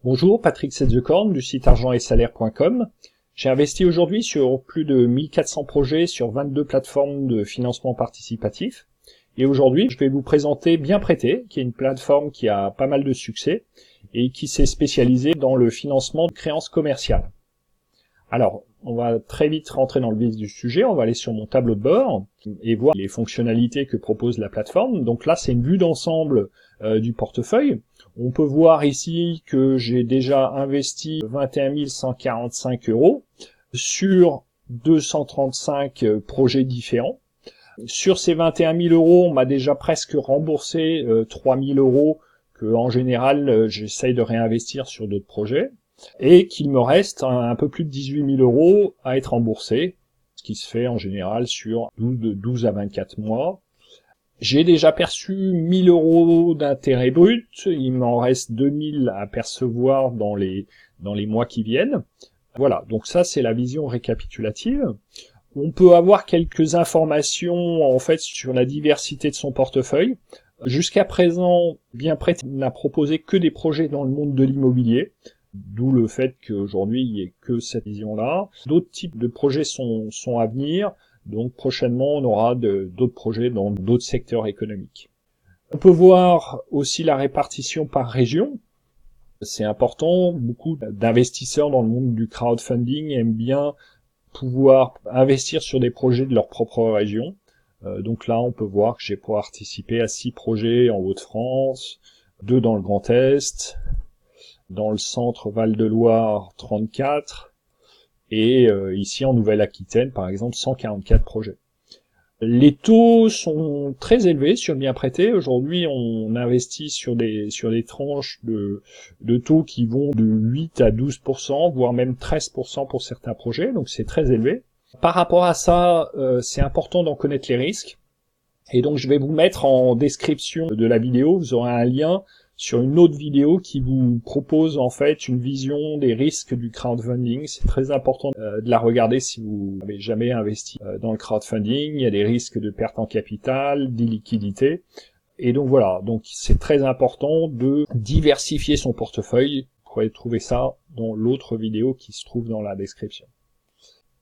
Bonjour, Patrick Setzecorn du site argent-et-salaire.com. J'ai investi aujourd'hui sur plus de 1400 projets sur 22 plateformes de financement participatif. Et aujourd'hui, je vais vous présenter Bien Prêté, qui est une plateforme qui a pas mal de succès et qui s'est spécialisée dans le financement de créances commerciales. Alors, on va très vite rentrer dans le vif du sujet, on va aller sur mon tableau de bord et voir les fonctionnalités que propose la plateforme. Donc là, c'est une vue d'ensemble du portefeuille. On peut voir ici que j'ai déjà investi 21 145 € sur 235 projets différents. Sur ces 21 000 €, on m'a déjà presque remboursé 3 000 € que, en général, j'essaye de réinvestir sur d'autres projets. Et qu'il me reste un peu plus de 18 000 € à être remboursé, ce qui se fait en général sur 12 à 24 mois. J'ai déjà perçu 1 000 € d'intérêt brut, il m'en reste 2 000 à percevoir dans les mois qui viennent. Voilà, donc ça c'est la vision récapitulative. On peut avoir quelques informations en fait sur la diversité de son portefeuille. Jusqu'à présent, Bien Prêté n'a proposé que des projets dans le monde de l'immobilier. D'où le fait qu'aujourd'hui, il n'y ait que cette vision-là. D'autres types de projets sont à venir. Donc prochainement, on aura d'autres projets dans d'autres secteurs économiques. On peut voir aussi la répartition par région. C'est important. Beaucoup d'investisseurs dans le monde du crowdfunding aiment bien pouvoir investir sur des projets de leur propre région. Donc là, on peut voir que j'ai participé à 6 projets en Hauts-de-France, 2 dans le Grand Est, dans le centre Val-de-Loire 34, et ici en Nouvelle-Aquitaine par exemple 144 projets. Les taux sont très élevés sur Bien Prêté. Aujourd'hui on investit sur des tranches de taux qui vont de 8 à 12%, voire même 13% pour certains projets, donc c'est très élevé. Par rapport à ça, c'est important d'en connaître les risques, et donc je vais vous mettre en description de la vidéo, vous aurez un lien sur une autre vidéo qui vous propose en fait une vision des risques du crowdfunding. C'est très important de la regarder si vous n'avez jamais investi dans le crowdfunding. Il y a des risques de perte en capital, d'illiquidité. Et donc voilà, donc c'est très important de diversifier son portefeuille. Vous pourrez trouver ça dans l'autre vidéo qui se trouve dans la description.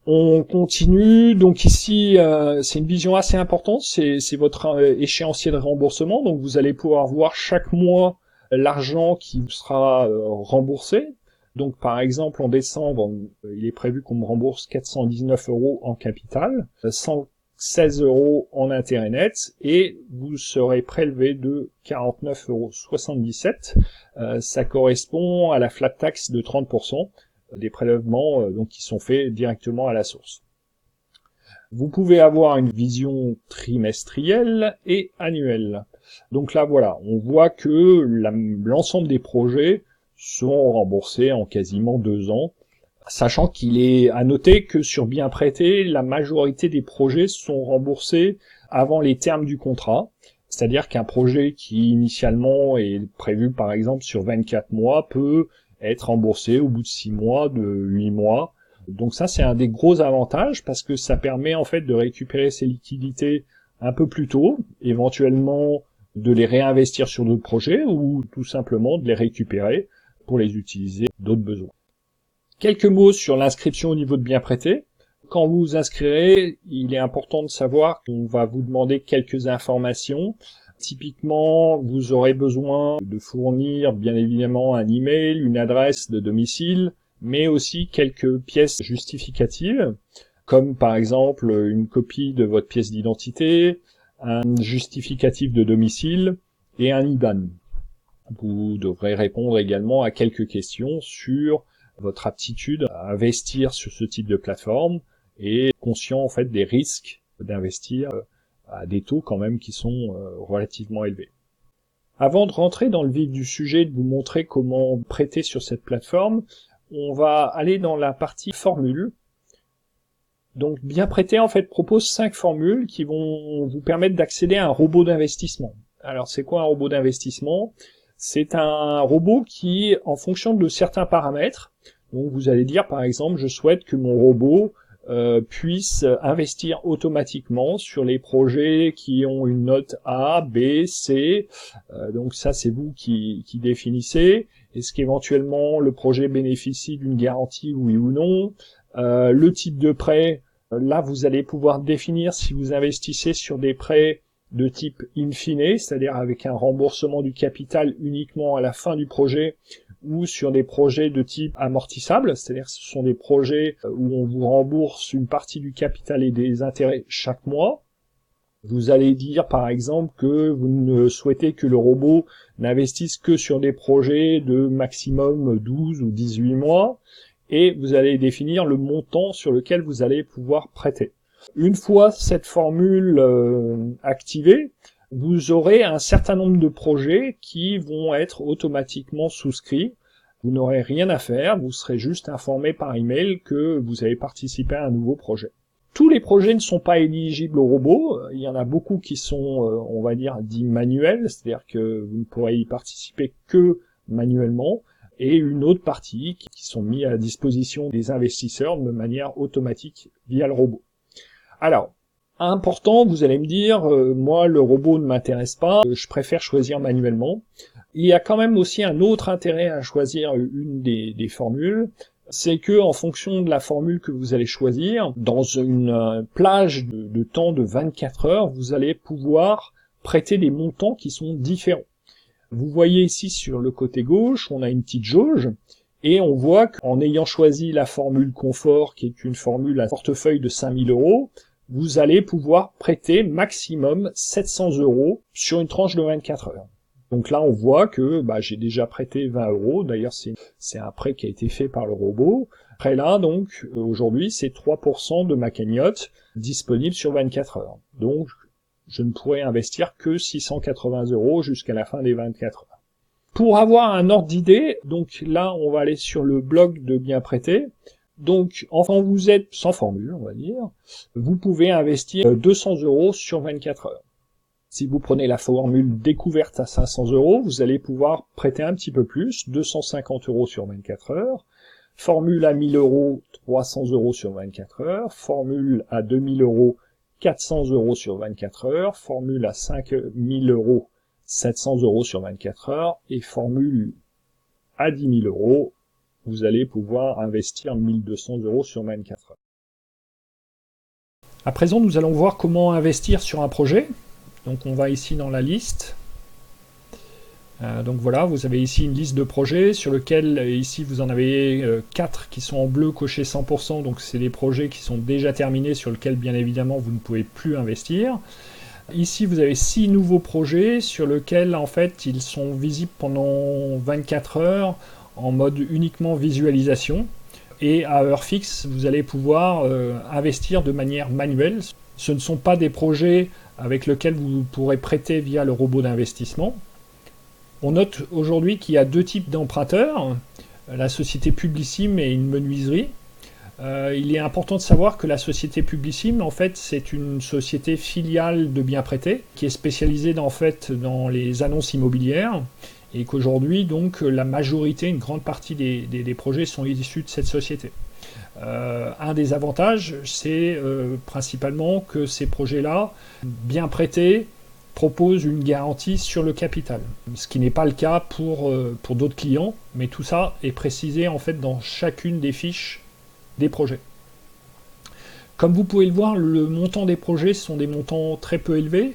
On continue, donc ici c'est une vision assez importante, c'est votre échéancier de remboursement, donc vous allez pouvoir voir chaque mois l'argent qui vous sera remboursé. Donc par exemple en décembre, il est prévu qu'on me rembourse 419 € en capital, 116 € en intérêt net, et vous serez prélevé de 49,77 €. Ça correspond à la flat tax de 30%. Des prélèvements donc qui sont faits directement à la source. Vous pouvez avoir une vision trimestrielle et annuelle. Donc là voilà, on voit que l'ensemble des projets sont remboursés en quasiment 2 ans, sachant qu'il est à noter que sur Bien Prêté, la majorité des projets sont remboursés avant les termes du contrat. C'est-à-dire qu'un projet qui initialement est prévu par exemple sur 24 mois peut être remboursé au bout de 6 mois, de 8 mois. Donc ça, c'est un des gros avantages parce que ça permet en fait de récupérer ces liquidités un peu plus tôt, éventuellement de les réinvestir sur d'autres projets ou tout simplement de les récupérer pour les utiliser d'autres besoins. Quelques mots sur l'inscription au niveau de Bien Prêté. Quand vous vous inscrirez, il est important de savoir qu'on va vous demander quelques informations. Typiquement, vous aurez besoin de fournir bien évidemment un email, une adresse de domicile, mais aussi quelques pièces justificatives, comme par exemple une copie de votre pièce d'identité, un justificatif de domicile et un IBAN. Vous devrez répondre également à quelques questions sur votre aptitude à investir sur ce type de plateforme et conscient en fait des risques d'investir à des taux quand même qui sont relativement élevés. Avant de rentrer dans le vif du sujet, de vous montrer comment prêter sur cette plateforme, on va aller dans la partie formules. Donc Bien Prêté en fait propose 5 formules qui vont vous permettre d'accéder à un robot d'investissement. Alors c'est quoi un robot d'investissement? C'est un robot qui, en fonction de certains paramètres, donc vous allez dire par exemple je souhaite que mon robot puisse investir automatiquement sur les projets qui ont une note A, B, C. Donc ça c'est vous qui définissez. Est-ce qu'éventuellement le projet bénéficie d'une garantie, oui ou non? Le type de prêt, là vous allez pouvoir définir si vous investissez sur des prêts de type in fine, c'est-à-dire avec un remboursement du capital uniquement à la fin du projet, ou sur des projets de type amortissable, c'est-à-dire que ce sont des projets où on vous rembourse une partie du capital et des intérêts chaque mois. Vous allez dire par exemple que vous ne souhaitez que le robot n'investisse que sur des projets de maximum 12 ou 18 mois, et vous allez définir le montant sur lequel vous allez pouvoir prêter. Une fois cette formule activée, vous aurez un certain nombre de projets qui vont être automatiquement souscrits. Vous n'aurez rien à faire, vous serez juste informé par email que vous avez participé à un nouveau projet. Tous les projets ne sont pas éligibles au robot. Il y en a beaucoup qui sont, on va dire, dits manuels, c'est-à-dire que vous ne pourrez y participer que manuellement, et une autre partie qui sont mis à disposition des investisseurs de manière automatique via le robot. Alors, important, vous allez me dire, moi le robot ne m'intéresse pas, je préfère choisir manuellement. Il y a quand même aussi un autre intérêt à choisir une des formules, c'est que en fonction de la formule que vous allez choisir, dans une plage de temps de 24 heures, vous allez pouvoir prêter des montants qui sont différents. Vous voyez ici sur le côté gauche, on a une petite jauge, et on voit qu'en ayant choisi la formule confort, qui est une formule à portefeuille de 5000 €, vous allez pouvoir prêter maximum 700 € sur une tranche de 24 heures. Donc là, on voit que j'ai déjà prêté 20 €. D'ailleurs, c'est un prêt qui a été fait par le robot. Prêt là, donc, aujourd'hui, c'est 3% de ma cagnotte disponible sur 24 heures. Donc, je ne pourrai investir que 680 € jusqu'à la fin des 24 heures. Pour avoir un ordre d'idée, donc là, on va aller sur le blog de Bien Prêté. Donc, enfin, vous êtes sans formule, on va dire, vous pouvez investir 200 € sur 24 heures. Si vous prenez la formule découverte à 500 €, vous allez pouvoir prêter un petit peu plus, 250 € sur 24 heures. Formule à 1000 €, 300 € sur 24 heures. Formule à 2000 €, 400 € sur 24 heures. Formule à 5000 €, 700 € sur 24 heures. Et formule à 10 000 €, vous allez pouvoir investir 1200 € sur 24 heures. À présent, nous allons voir comment investir sur un projet. Donc on va ici dans la liste. Donc voilà, vous avez ici une liste de projets sur lequel, ici vous en avez 4 qui sont en bleu cochés 100%, donc c'est des projets qui sont déjà terminés sur lesquels bien évidemment vous ne pouvez plus investir. Ici vous avez 6 nouveaux projets sur lesquels en fait ils sont visibles pendant 24 heures en mode uniquement visualisation. Et à heure fixe, vous allez pouvoir investir de manière manuelle. Ce ne sont pas des projets avec lesquels vous pourrez prêter via le robot d'investissement. On note aujourd'hui qu'il y a deux types d'emprunteurs, la société Publicime et une menuiserie. Il est important de savoir que la société Publicime, en fait, c'est une société filiale de Bien Prêté qui est spécialisée dans les annonces immobilières et qu'aujourd'hui, donc, la majorité, une grande partie des projets sont issus de cette société. Un des avantages, c'est principalement que ces projets-là, Bien Prêté, proposent une garantie sur le capital, ce qui n'est pas le cas pour d'autres clients, mais tout ça est précisé en fait dans chacune des fiches des projets. Comme vous pouvez le voir, le montant des projets sont des montants très peu élevés.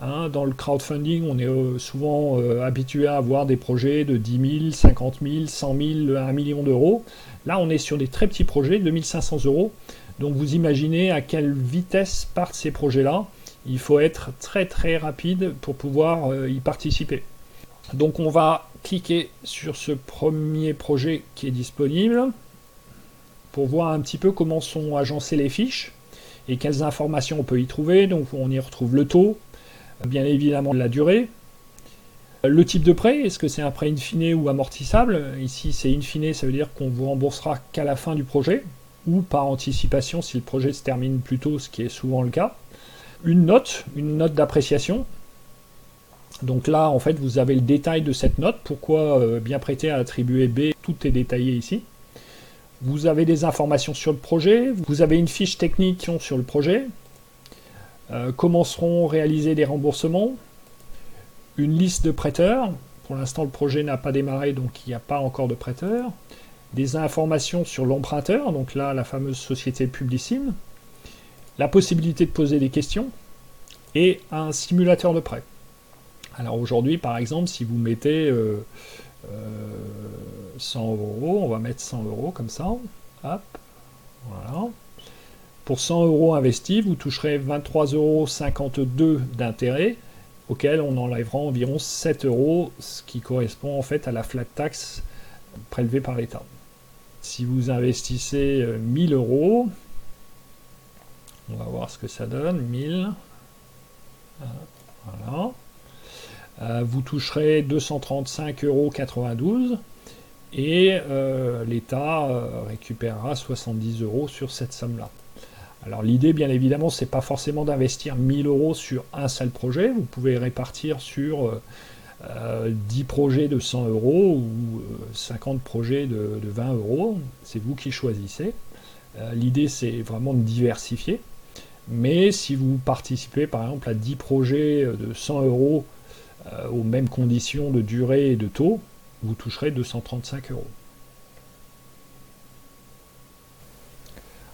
Dans le crowdfunding, on est souvent habitué à avoir des projets de 10 000, 50 000, 100 000, 1 million d'euros. Là, on est sur des très petits projets, 2500 €. Donc vous imaginez à quelle vitesse partent ces projets-là. Il faut être très très rapide pour pouvoir y participer. Donc on va cliquer sur ce premier projet qui est disponible pour voir un petit peu comment sont agencées les fiches et quelles informations on peut y trouver. Donc on y retrouve le taux, bien évidemment la durée, le type de prêt, est-ce que c'est un prêt in fine ou amortissable? Ici c'est in fine, ça veut dire qu'on vous remboursera qu'à la fin du projet, ou par anticipation si le projet se termine plus tôt, ce qui est souvent le cas. Une note d'appréciation. Donc là en fait vous avez le détail de cette note, pourquoi Bien Prêté a attribué B, tout est détaillé ici. Vous avez des informations sur le projet, vous avez une fiche technique sur le projet, comment seront réalisés les remboursements, une liste de prêteurs, Pour l'instant, le projet n'a pas démarré, donc il n'y a pas encore de prêteur. Des informations sur l'emprunteur, donc là, la fameuse société Publicime. La possibilité de poser des questions et un simulateur de prêt. Alors aujourd'hui, par exemple, si vous mettez 100 €, on va mettre 100 € comme ça, hop, voilà. Pour 100 € investis, vous toucherez 23,52 € d'intérêt, auquel on enlèvera environ 7 €, ce qui correspond en fait à la flat tax prélevée par l'État. Si vous investissez 1000 €, on va voir ce que ça donne, 1000, voilà. Vous toucherez 235,92 € et l'État récupérera 70 € sur cette somme-là. Alors l'idée, bien évidemment, c'est pas forcément d'investir 1000 € sur un seul projet. Vous pouvez répartir sur 10 projets de 100 € ou 50 projets de 20 €. C'est vous qui choisissez. L'idée, c'est vraiment de diversifier. Mais si vous participez par exemple à 10 projets de 100 € aux mêmes conditions de durée et de taux, vous toucherez 235 €.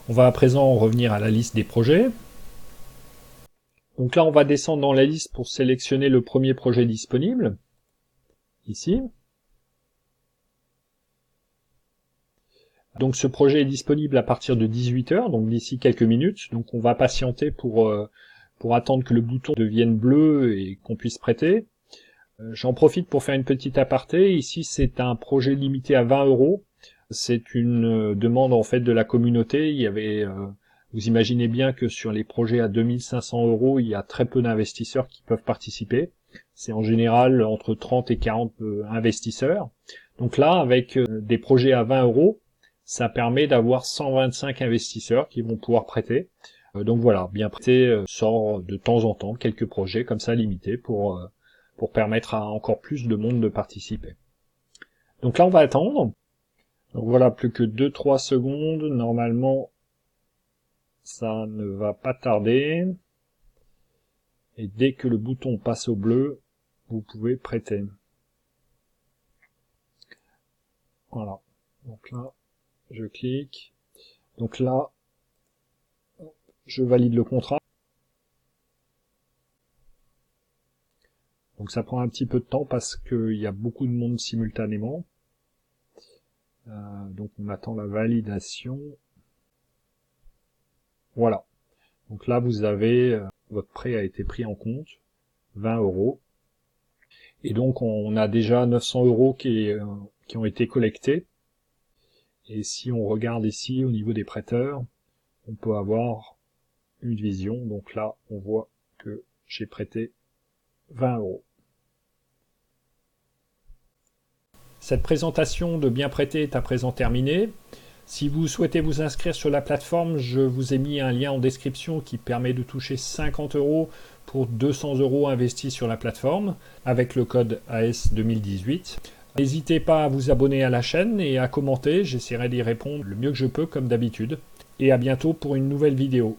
On va à présent revenir à la liste des projets. Donc là, on va descendre dans la liste pour sélectionner le premier projet disponible, ici. Donc ce projet est disponible à partir de 18 h, donc d'ici quelques minutes. Donc on va patienter pour attendre que le bouton devienne bleu et qu'on puisse prêter. J'en profite pour faire une petite aparté. Ici, c'est un projet limité à 20 €. C'est une demande en fait de la communauté. Il y avait, vous imaginez bien que sur les projets à 2500 €, il y a très peu d'investisseurs qui peuvent participer. C'est en général entre 30 et 40 investisseurs. Donc là, avec des projets à 20 €, ça permet d'avoir 125 investisseurs qui vont pouvoir prêter. Donc voilà, bien prêter sort de temps en temps quelques projets comme ça limités pour permettre à encore plus de monde de participer. Donc là, on va attendre. Donc voilà, plus que 2-3 secondes. Normalement, ça ne va pas tarder. Et dès que le bouton passe au bleu, vous pouvez prêter. Voilà. Donc là, je clique. Donc là, je valide le contrat. Donc ça prend un petit peu de temps parce qu'il y a beaucoup de monde simultanément. Donc on attend la validation. Voilà. Donc là vous avez, votre prêt a été pris en compte, 20 €. Et donc on a déjà 900 € qui ont été collectés. Et si on regarde ici au niveau des prêteurs, on peut avoir une vision. Donc là on voit que j'ai prêté 20 €. Cette présentation de bien prêter est à présent terminée. Si vous souhaitez vous inscrire sur la plateforme, je vous ai mis un lien en description qui permet de toucher 50 € pour 200 € investis sur la plateforme avec le code AS 2018. N'hésitez pas à vous abonner à la chaîne et à commenter, j'essaierai d'y répondre le mieux que je peux comme d'habitude. Et à bientôt pour une nouvelle vidéo.